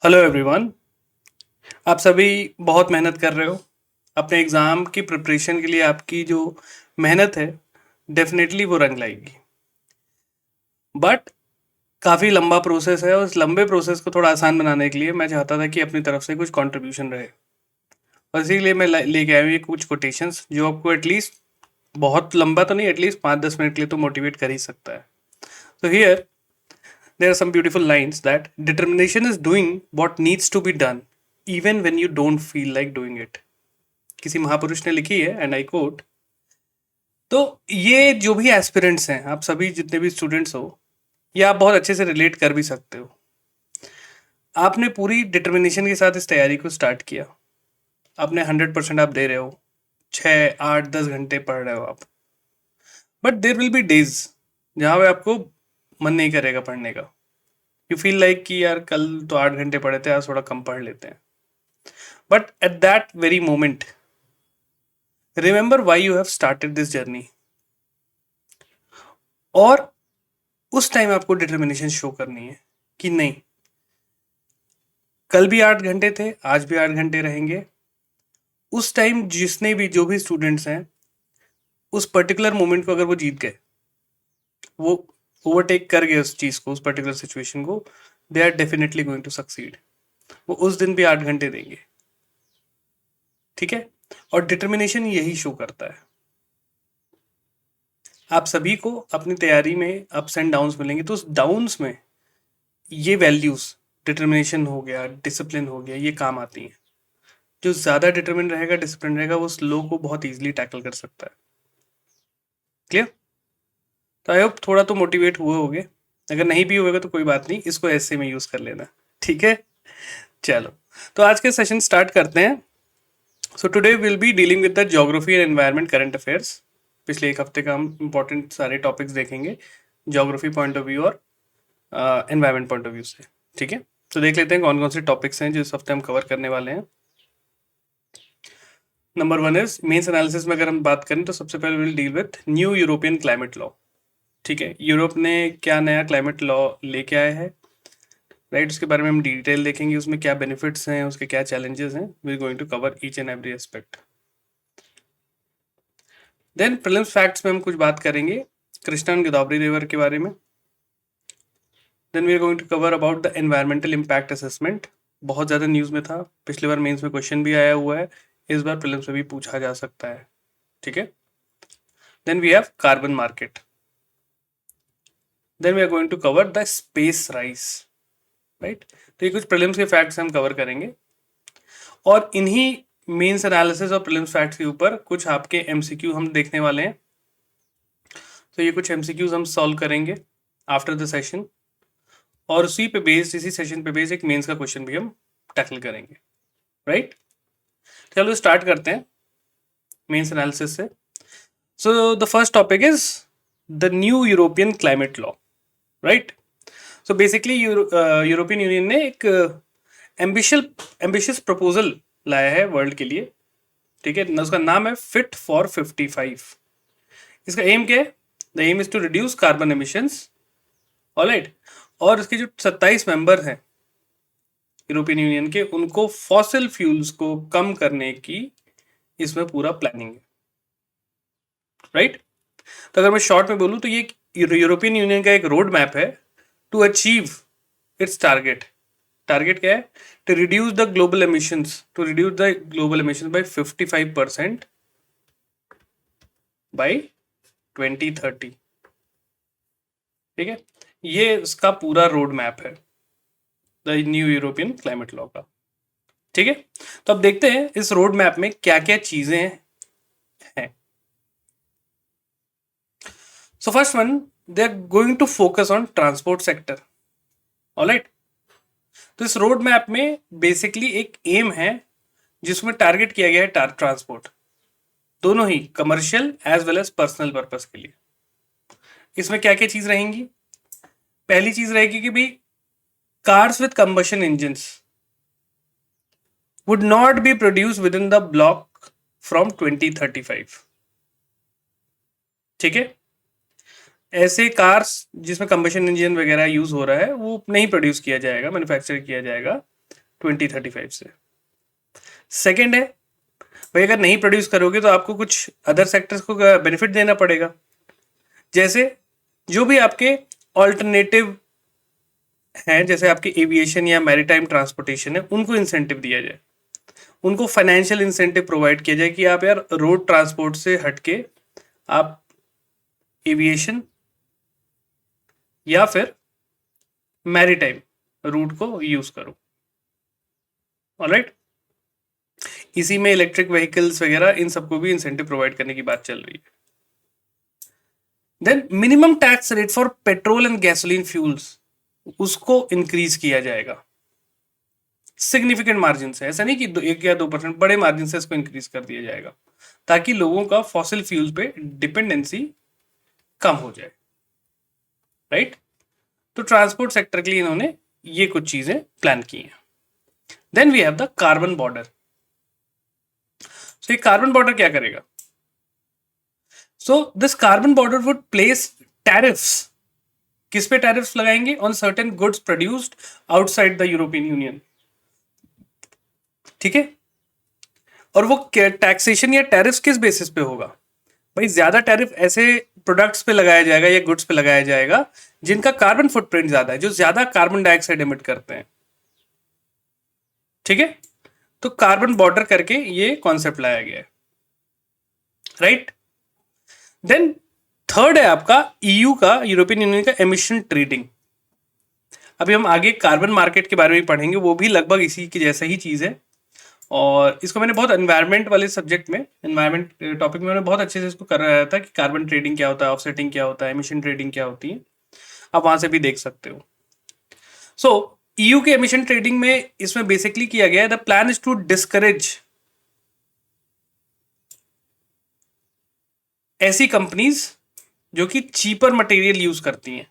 Hello everyone. आप सभी बहुत मेहनत कर रहे हो अपने एग्ज़ाम की प्रिपरेशन के लिए। आपकी जो मेहनत है डेफिनेटली वो रंग लाएगी, बट काफ़ी लंबा प्रोसेस है और इस लंबे प्रोसेस को थोड़ा आसान बनाने के लिए मैं चाहता था कि अपनी तरफ से कुछ कंट्रीब्यूशन रहे, और इसीलिए मैं लेके आया हूँ ये कुछ कोटेशंस जो आपको एटलीस्ट, बहुत लंबा तो नहीं, एटलीस्ट 5-10 मिनट के लिए तो मोटिवेट कर ही सकता है। तो here there are some beautiful lines that determination is doing what needs to be done even when you don't feel like doing it। किसी महापुरुष ने लिखी है एंड आई कोट। तो ये जो भी एस्पिरेंट्स हैं, आप सभी जितने भी स्टूडेंट्स हो, ये आप बहुत अच्छे से रिलेट कर भी सकते हो। आपने पूरी डिटर्मिनेशन के साथ इस तैयारी को स्टार्ट किया, आपने 100% आप दे रहे हो, 6-8-10 घंटे पढ़ रहे हो आप, but there will be days जहाँ पे आपको मन नहीं करेगा पढ़ने का। यू फील लाइक कि यार कल तो 8 घंटे पढ़े थे, आज थोड़ा कम पढ़ लेते हैं। But at that very moment remember why you have started this journey, और उस टाइम आपको डिटर्मिनेशन शो करनी है कि नहीं, कल भी 8 घंटे थे, आज भी 8 घंटे रहेंगे। उस टाइम जिसने भी, जो भी स्टूडेंट्स हैं, उस पर्टिकुलर मोमेंट को अगर वो जीत गए, वो ओवरटेक कर गए उस चीज को, उस पर्टिकुलर सिचुएशन को, they are definitely going to succeed. वो उस दिन भी 8 घंटे देंगे, ठीक है। और डिटर्मिनेशन यही शो करता है। आप सभी को अपनी तैयारी में अप्स एंड डाउन्स मिलेंगे, तो उस डाउन्स में ये वैल्यूज, डिटर्मिनेशन हो गया, डिसिप्लिन हो गया, ये काम आती हैं। जो ज्यादा डिटर्मिन रहेगा, डिसिप्लिन रहेगा, वो स्लो को बहुत इजीली टैकल कर सकता है। क्लियर? तो आई होप थोड़ा तो मोटिवेट हुए होगे। अगर नहीं भी होगा तो कोई बात नहीं, इसको ऐसे में यूज कर लेना, ठीक है। चलो, तो आज के सेशन स्टार्ट करते हैं। So today will be dealing with the geography and environment current affairs. पिछले एक हफ्ते का हम इंपॉर्टेंट सारे टॉपिक्स देखेंगे, ज्योग्राफी पॉइंट ऑफ व्यू और एनवायरनमेंट पॉइंट ऑफ व्यू से, ठीक है। तो देख लेते हैं कौन कौन से टॉपिक्स हैं जो इस हफ्ते हम कवर करने वाले हैं। नंबर 1 इज मेंस एनालिसिस में अगर हम बात करें तो सबसे पहले will deal with new European climate law, ठीक है। यूरोप ने क्या नया क्लाइमेट लॉ लेके आया है, राइट, उसके बारे में हम डिटेल देखेंगे, उसमें क्या बेनिफिट्स हैं, उसके क्या चैलेंजेस हैं। We are going to cover each and every aspect. Then prelims facts में हम कुछ बात करेंगे कृष्णा एंड गोदावरी रिवर के बारे में। Then we are going to cover about the environmental impact assessment. बहुत ज़्यादा न्यूज़ में था, पिछली बार मेंस में क्वेश्चन भी आया हुआ है, इस बार प्रीलिम्स में भी पूछा जा सकता है, ठीक है। Then we have carbon market. Then we are going to cover the space race, right. तो ये कुछ प्रीलिम्स के फैक्ट्स हम कवर करेंगे, और इन्हीं मेंस एनालिसिस और प्रीलिम्स फैक्ट्स के ऊपर कुछ आपके एमसीक्यू हम देखने वाले हैं। तो ये कुछ एमसीक्यूज हम सॉल्व करेंगे आफ्टर द सेशन, और उसी पे बेस्ड, इसी सेशन पे बेस्ड एक मेंस का क्वेश्चन भी हम टैकल करेंगे, राइट। चलो स्टार्ट करते हैं मेंस एनालिसिस से। So the first topic is the new European climate law, right. So basically European union ने एक एम्बिशियस प्रपोजल लाया है वर्ल्ड के लिए, ठीक है। उसका नाम है फिट फॉर 55। इसका एम क्या है? The aim is to reduce carbon emissions, alright. और इसके जो 27 मेंबर हैं यूरोपियन यूनियन के, उनको फॉसिल फ्यूल्स को कम करने की इसमें पूरा प्लानिंग है, राइट। तो अगर मैं शॉर्ट में बोलूं तो ये यूरोपियन यूनियन का एक रोड मैप है to achieve its target. Target क्या है? To reduce the global emissions, to reduce the global emissions by 55% by 2030, ठीक है। ये इसका पूरा रोड मैप है the new European climate law का, ठीक है। तो अब देखते हैं इस रोड मैप में क्या क्या चीजें हैं। So first one, they are going to focus on transport sector, alright. तो इस रोड मैप में बेसिकली एक एम है जिसमें टारगेट किया गया है ट्रांसपोर्ट, दोनों ही commercial as well as personal purpose के लिए। इसमें क्या क्या चीज रहेंगी? पहली चीज रहेगी कि भाई cars with combustion engines would not be produce with in the block from 2035, ठीक है। ऐसे कार्स जिसमें कंबशन इंजन वगैरह यूज हो रहा है वो नहीं प्रोड्यूस किया जाएगा, मैन्युफैक्चर किया जाएगा 2035 से। सेकेंड है भाई, अगर नहीं प्रोड्यूस करोगे तो आपको कुछ अदर सेक्टर्स को बेनिफिट देना पड़ेगा, जैसे जो भी आपके ऑल्टरनेटिव हैं, जैसे आपके एविएशन या मैरीटाइम ट्रांसपोर्टेशन है, उनको इंसेंटिव दिया जाए, उनको फाइनेंशियल इंसेंटिव प्रोवाइड किया जाए कि आप यार रोड ट्रांसपोर्ट से हटके आप एविएशन या फिर मैरीटाइम रूट को यूज करो। ऑलराइट, इसी में इलेक्ट्रिक व्हीकल्स वगैरह इन सबको भी इंसेंटिव प्रोवाइड करने की बात चल रही है। Then minimum tax rate for petrol and gasoline fuels, उसको इंक्रीज किया जाएगा सिग्निफिकेंट मार्जिन से। ऐसा नहीं कि 1 या 2%, बड़े मार्जिन से इसको इंक्रीज कर दिया जाएगा ताकि लोगों का फॉसिल फ्यूल पे डिपेंडेंसी कम हो जाए। राइट, तो ट्रांसपोर्ट सेक्टर के लिए इन्होंने ये कुछ चीजें प्लान की हैं। Then we have the carbon border. सो ये कार्बन बॉर्डर क्या करेगा? So this carbon border would place tariffs. किस पे टैरिफ्स लगाएंगे? On certain goods produced outside the European Union. ठीक है, और वो टैक्सेशन या टैरिफ किस बेसिस पे होगा? भाई ज्यादा टैरिफ ऐसे प्रोडक्ट्स पे लगाया जाएगा या गुड्स पे लगाया जाएगा जिनका कार्बन फुटप्रिंट ज्यादा है, जो ज्यादा कार्बन डाइऑक्साइड एमिट करते हैं। ठीक है, तो कार्बन बॉर्डर करके ये कॉन्सेप्ट लाया गया है। राइट, देन थर्ड है आपका ईयू का, यूरोपियन यूनियन का एमिशन ट्रेडिंग। अभी हम आगे कार्बन मार्केट के बारे में पढ़ेंगे, वो भी लगभग इसी की जैसा ही चीज है, और इसको मैंने बहुत एनवायरनमेंट वाले सब्जेक्ट में, एनवायरनमेंट टॉपिक में मैंने बहुत अच्छे से इसको कराया था कि कार्बन ट्रेडिंग क्या होता है, ऑफसेटिंग क्या होता है, एमिशन ट्रेडिंग क्या होती है। आप वहां से भी देख सकते हो। सो ईयू के एमिशन ट्रेडिंग में इसमें बेसिकली किया गया है, the plan is to discourage ऐसी कंपनीज जो कि चीपर मटेरियल यूज करती हैं।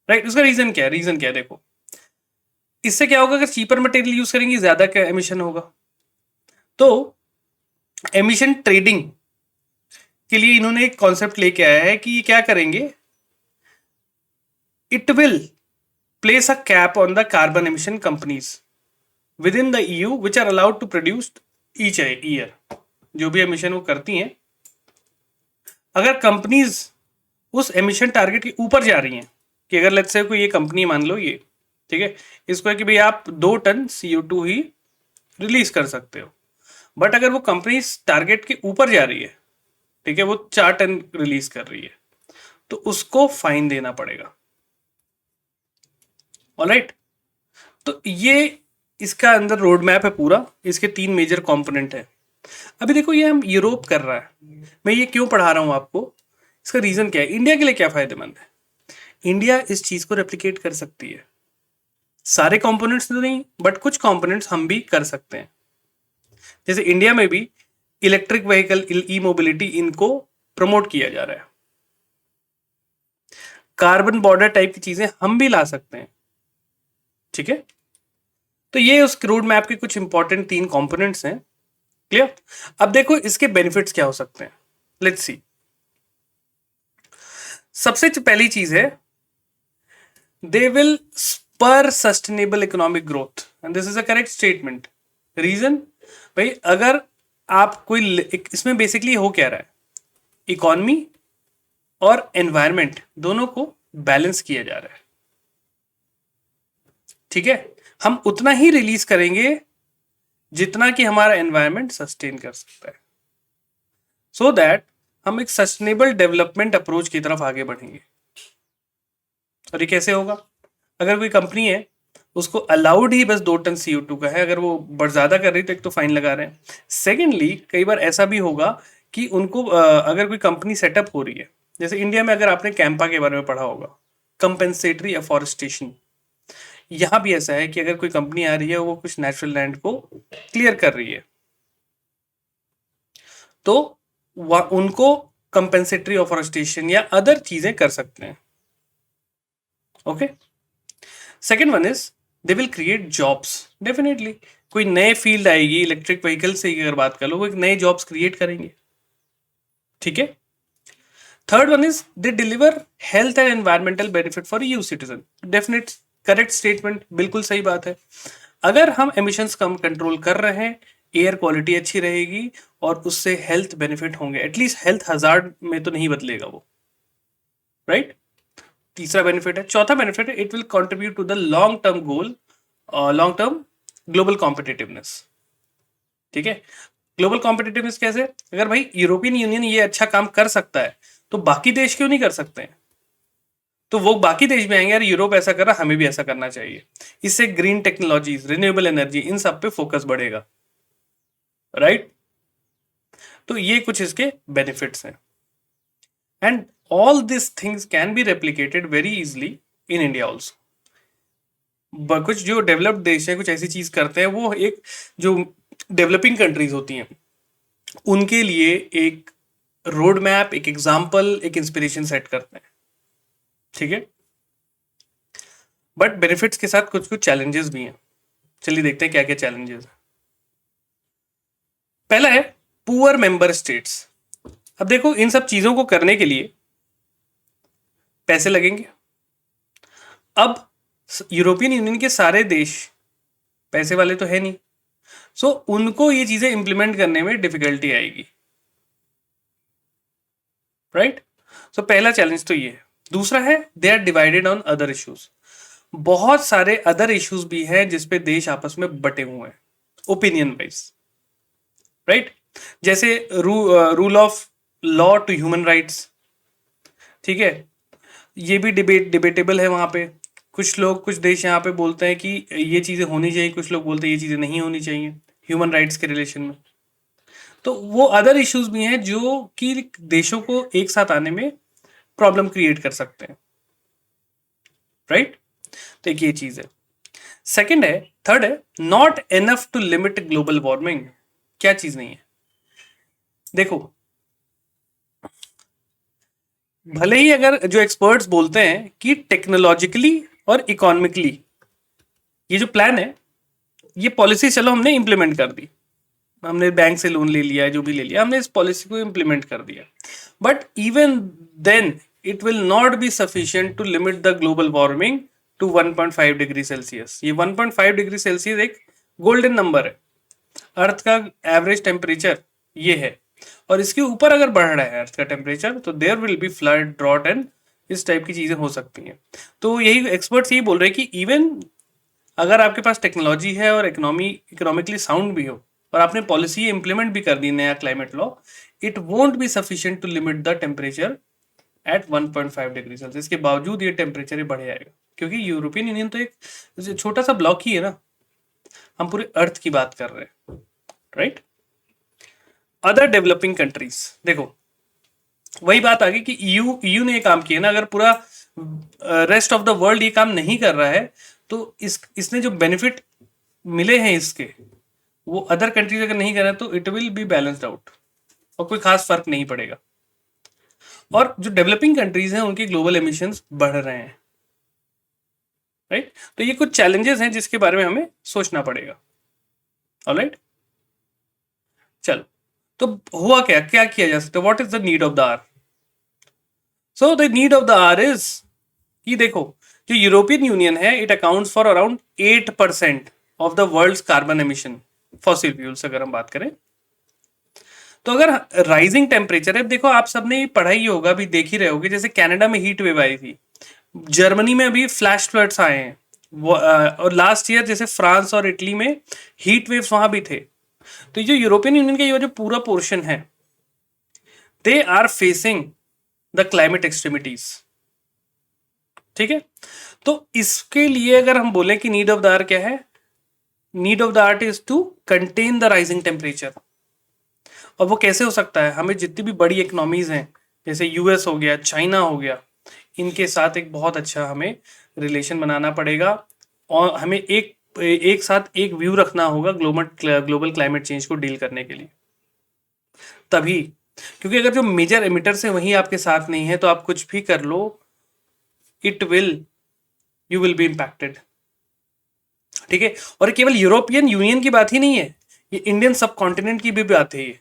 राइट, उसका रीजन क्या है? रीजन क्या है? देखो, इससे क्या होगा, अगर चीपर मटेरियल यूज करेंगे ज्यादा क्या एमिशन होगा। तो एमिशन ट्रेडिंग के लिए इन्होंने एक कॉन्सेप्ट लेके आया है कि क्या करेंगे, it will place a cap on the carbon emission companies within the EU which are allowed to produce each year। जो भी एमिशन वो करती हैं, अगर कंपनीज उस एमिशन टारगेट के ऊपर जा रही हैं, कि अगर लेट्स से कोई ये कंपनी मान लो ये, ठीक है, इसको है कि भाई आप 2 टन CO2 ही रिलीज कर सकते हो, बट अगर वो कंपनी टारगेट के ऊपर जा रही है, ठीक है, वो 4 टन रिलीज कर रही है, तो उसको फाइन देना पड़ेगा। ऑलराइट, तो ये इसका अंदर रोड मैप है पूरा, इसके 3 मेजर कंपोनेंट है। अभी देखो ये हम यूरोप कर रहा है, मैं ये क्यों पढ़ा रहा हूं आपको, इसका रीजन क्या है, इंडिया के लिए क्या फायदेमंद है। इंडिया इस चीज को रेप्लिकेट कर सकती है, सारे कंपोनेंट्स तो नहीं बट कुछ कंपोनेंट्स हम भी कर सकते हैं। जैसे इंडिया में भी इलेक्ट्रिक व्हीकल, ई मोबिलिटी, इनको प्रमोट किया जा रहा है। कार्बन बॉर्डर टाइप की चीजें हम भी ला सकते हैं। ठीक है, तो ये उस रोड मैप के कुछ इंपॉर्टेंट 3 कंपोनेंट्स हैं। क्लियर? अब देखो इसके बेनिफिट्स क्या हो सकते हैं, लेट्स सी। सबसे पहली चीज है, they will spur sustainable economic growth, and this is a correct statement. Reason, भाई अगर आप कोई, इसमें बेसिकली हो क्या रहा है, इकोनॉमी और एनवायरमेंट दोनों को बैलेंस किया जा रहा है। ठीक है, हम उतना ही रिलीज करेंगे जितना कि हमारा एनवायरमेंट सस्टेन कर सकता है, सो दैट हम एक सस्टेनेबल डेवलपमेंट अप्रोच की तरफ आगे बढ़ेंगे। और ये कैसे होगा? अगर कोई कंपनी है, उसको अलाउड ही बस 2 टन CO2 का है, अगर वो ज्यादा कर रही तो एक तो फाइन लगा रहे हैं, सेकेंडली कई बार ऐसा भी होगा कि उनको अगर कोई कंपनी सेटअप हो रही है, जैसे इंडिया में अगर आपने कैंपा के बारे में पढ़ा होगा, कंपेंसेटरी अफॉरेस्टेशन, यहां भी ऐसा है कि अगर कोई कंपनी आ रही है, वो कुछ नेचुरल लैंड को क्लियर कर रही है, तो उनको कंपेंसेटरी अफॉरेस्टेशन या अदर चीजें कर सकते हैं। Okay, second one is they will create jobs. Definitely कोई नए फील्ड आएगी, इलेक्ट्रिक व्हीकल से अगर बात कर लो, वो एक नए जॉब्स क्रिएट करेंगे। ठीक है, third one is they deliver health and environmental benefit for you citizen. Definite correct statement, बिल्कुल सही बात है। अगर हम एमिशंस कम कंट्रोल कर रहे हैं, एयर क्वालिटी अच्छी रहेगी और उससे हेल्थ बेनिफिट होंगे, एटलीस्ट हेल्थ हजार्ड में तो नहीं बदलेगा वो, राइट? तीसरा बेनिफिट है। चौथा बेनिफिट है, it will contribute to the long term goal, long term global competitiveness. ठीक है, ग्लोबल कॉम्पिटिटिवनेस कैसे? अगर भाई यूरोपियन यूनियन ये अच्छा काम कर सकता है तो बाकी देश क्यों नहीं कर सकते हैं? तो वो बाकी देश भी आएंगे, यार यूरोप ऐसा कर रहा, हमें भी ऐसा करना चाहिए। इससे ग्रीन टेक्नोलॉजीज, रिन्यूएबल एनर्जी, इन सब पे फोकस बढ़ेगा, राइट? तो ये कुछ इसके बेनिफिट्स हैं, and all this things can be replicated very easily in India also. कुछ जो डेवलप्ड देश है कुछ ऐसी चीज करते हैं, वो एक जो डेवलपिंग कंट्रीज होती हैं उनके लिए एक रोड मैप, एक एग्जाम्पल, एक इंस्पिरेशन सेट करते हैं। ठीक है, बट बेनिफिट्स के साथ कुछ कुछ चैलेंजेस भी हैं। चलिए देखते हैं क्या क्या चैलेंजेस हैं। पहला है पुअर मेंबर स्टेट्स। अब देखो, इन सब चीजों को करने के लिए पैसे लगेंगे। अब यूरोपियन यूनियन के सारे देश पैसे वाले तो है नहीं, सो उनको ये चीजें इंप्लीमेंट करने में डिफिकल्टी आएगी, राइट? सो पहला चैलेंज तो ये है। दूसरा है, they are divided on other issues. बहुत सारे अदर इश्यूज भी हैं जिसपे देश आपस में बटे हुए हैं ओपिनियन वाइज, राइट? जैसे rule of law to human rights. ठीक है, ये भी डिबेटेबल है वहां पे। कुछ लोग, कुछ देश यहाँ पे बोलते हैं कि ये चीजें होनी चाहिए, कुछ लोग बोलते हैं ये चीजें नहीं होनी चाहिए ह्यूमन राइट्स के रिलेशन में। तो वो अदर इश्यूज भी हैं जो कि देशों को एक साथ आने में प्रॉब्लम क्रिएट कर सकते हैं, राइट? तो एक ये चीज है। सेकंड है, थर्ड है, not enough to limit global warming. क्या चीज नहीं है? देखो, भले ही अगर जो एक्सपर्ट्स बोलते हैं कि टेक्नोलॉजिकली और इकोनॉमिकली ये जो प्लान है, ये पॉलिसी चलो हमने इंप्लीमेंट कर दी, हमने बैंक से लोन ले लिया, जो भी ले लिया, हमने इस पॉलिसी को इंप्लीमेंट कर दिया, but even then it will not be sufficient to limit the global warming to 1.5 degree Celsius. ये 1.5 डिग्री सेल्सियस एक गोल्डन नंबर है। अर्थ का एवरेज टेम्परेचर ये है, और इसके ऊपर अगर बढ़ रहा है अर्थ का टेम्परेचर तो there will be flood, drought and इस टाइप की चीजें हो सकती हैं। तो यही एक्सपर्ट्स यही बोल रहे हैं कि इवन अगर आपके पास टेक्नोलॉजी है और इकोनॉमिकली साउंड भी हो और आपने पॉलिसी इंप्लीमेंट भी कर दी, नया climate law, it won't be sufficient to limit the temperature at 1.5 degree Celsius. इसके बावजूद ये टेम्परेचर बढ़ जाएगा, क्योंकि यूरोपियन यूनियन तो एक छोटा सा ब्लॉक ही है ना, हम पूरे अर्थ की बात कर रहे हैं, राइट? अदर डेवलपिंग कंट्रीज, देखो वही बात आ गई कि ईयू ने काम किया ना। अगर पूरा रेस्ट ऑफ द वर्ल्ड ये काम नहीं कर रहा है तो इसने जो बेनिफिट मिले हैं इसके, वो अदर कंट्रीज अगर नहीं कर रहे तो it will be balanced out और कोई खास फर्क नहीं पड़ेगा। और जो डेवलपिंग कंट्रीज हैं उनके ग्लोबल एमिशंस बढ़ रहे हैं, राइट? तो ये कुछ चैलेंजेस हैं जिसके बारे में हमें सोचना पड़ेगा। ऑलराइट, चलो, तो हुआ क्या, क्या किया जा सकता है? What is the need of the hour? So the need of the hour is कि देखो, जो यूरोपियन यूनियन है, it accounts for around 8% of the world's carbon emission, fossil fuels अगर हम बात करें। तो अगर राइजिंग टेम्परेचर है, देखो आप सबने पढ़ा ही होगा, अभी देख ही रहे होगे, जैसे कनाडा में हीट वेव आई थी, जर्मनी में अभी फ्लैश फ्लड्स आए हैं, और लास्ट ईयर जैसे फ्रांस और इटली में हीट वेव्स वहां भी थे। तो जो यूरोपियन यूनियन का ये जो पूरा पोर्शन है, they are facing the climate extremities. ठीक है, तो इसके लिए अगर हम बोले कि नीड ऑफ द आवर क्या है, need of the art is to contain the rising temperature. और वो कैसे हो सकता है? हमें जितनी भी बड़ी इकोनॉमीज हैं, जैसे यूएस हो गया, चाइना हो गया, इनके साथ एक बहुत अच्छा हमें रिलेशन बनाना पड़ेगा, और हमें एक साथ एक व्यू रखना होगा ग्लोबल क्लाइमेट चेंज को डील करने के लिए। तभी, क्योंकि अगर जो मेजर एमिटर्स हैं वही आपके साथ नहीं है तो आप कुछ भी कर लो, यू विल बी इंपैक्टेड। ठीक है, और केवल यूरोपियन यूनियन की बात ही नहीं है, ये इंडियन सब कॉन्टिनेंट की भी बात है ये।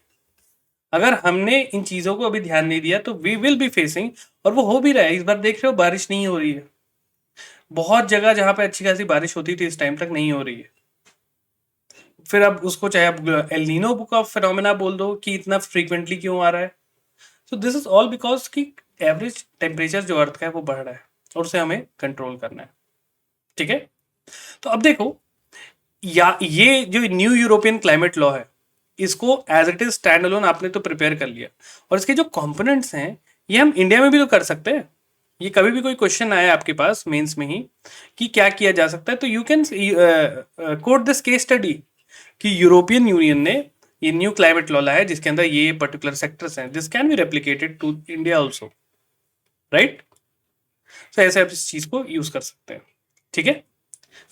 अगर हमने इन चीजों को अभी ध्यान नहीं दिया तो वी विल बी फेसिंग, और वो हो भी रहा है। इस बार देख रहे हो बारिश नहीं हो रही है, बहुत जगह जहां पे अच्छी खासी बारिश होती थी इस टाइम तक नहीं हो रही है। फिर अब उसको चाहे आप एल नीनो का फिनोमेना बोल दो कि इतना फ्रीक्वेंटली क्यों आ रहा है। So this is all because कि एवरेज टेम्परेचर जो अर्थ का है वो बढ़ रहा है और उसे हमें कंट्रोल करना है। ठीक है, तो अब देखो या ये जो न्यू यूरोपियन क्लाइमेट लॉ है इसको as it is stand alone आपने तो प्रिपेयर कर लिया, और इसके जो कंपोनेंट्स हैं ये हम इंडिया में भी तो कर सकते हैं। ये कभी भी कोई क्वेश्चन आया आपके पास मेंस में ही कि क्या किया जा सकता है, तो you can coat this case study कि यूरोपियन यूनियन ने ये न्यू क्लाइमेट लॉ लाया है जिसके अंदर ये पर्टिकुलर सेक्टर्स हैं, this can be replicated to India also, right. तो ऐसे आप इस चीज को यूज कर सकते हैं। ठीक है,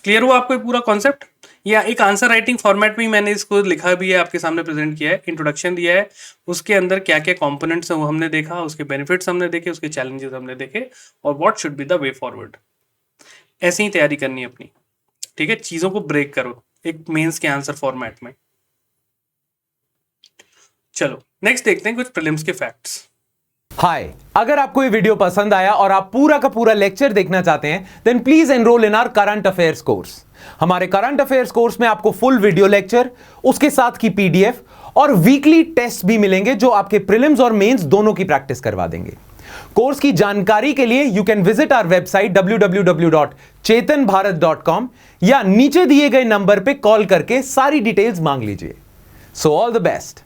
क्लियर हुआ आपको ये पूरा कॉन्सेप्ट? या एक आंसर राइटिंग फॉर्मेट में ही मैंने इसको लिखा भी है, आपके सामने प्रेजेंट किया है, इंट्रोडक्शन दिया है, उसके अंदर क्या क्या कंपोनेंट्स हैं वो हमने देखा, उसके बेनिफिट्स हमने देखे, उसके चैलेंजेस हमने देखे, और what should be the way forward. ऐसे ही तैयारी करनी है अपनी। ठीक है, चीजों को ब्रेक करो एक मेंस के आंसर फॉर्मेट में। चलो नेक्स्ट देखते हैं कुछ प्रीलिम्स के फैक्ट्स। हाय, अगर आपको ये वीडियो पसंद आया और आप पूरा का पूरा लेक्चर देखना चाहते हैं then please enroll in our current affairs course. हमारे करंट अफेयर्स कोर्स में आपको फुल वीडियो लेक्चर, उसके साथ की पीडीएफ और वीकली टेस्ट भी मिलेंगे जो आपके प्रीलिम्स और मेंस दोनों की प्रैक्टिस करवा देंगे। कोर्स की जानकारी के लिए you can visit our website www.chetanbharat.com या नीचे दिए गए नंबर पे कॉल करके सारी डिटेल्स मांग लीजिए। So all the best.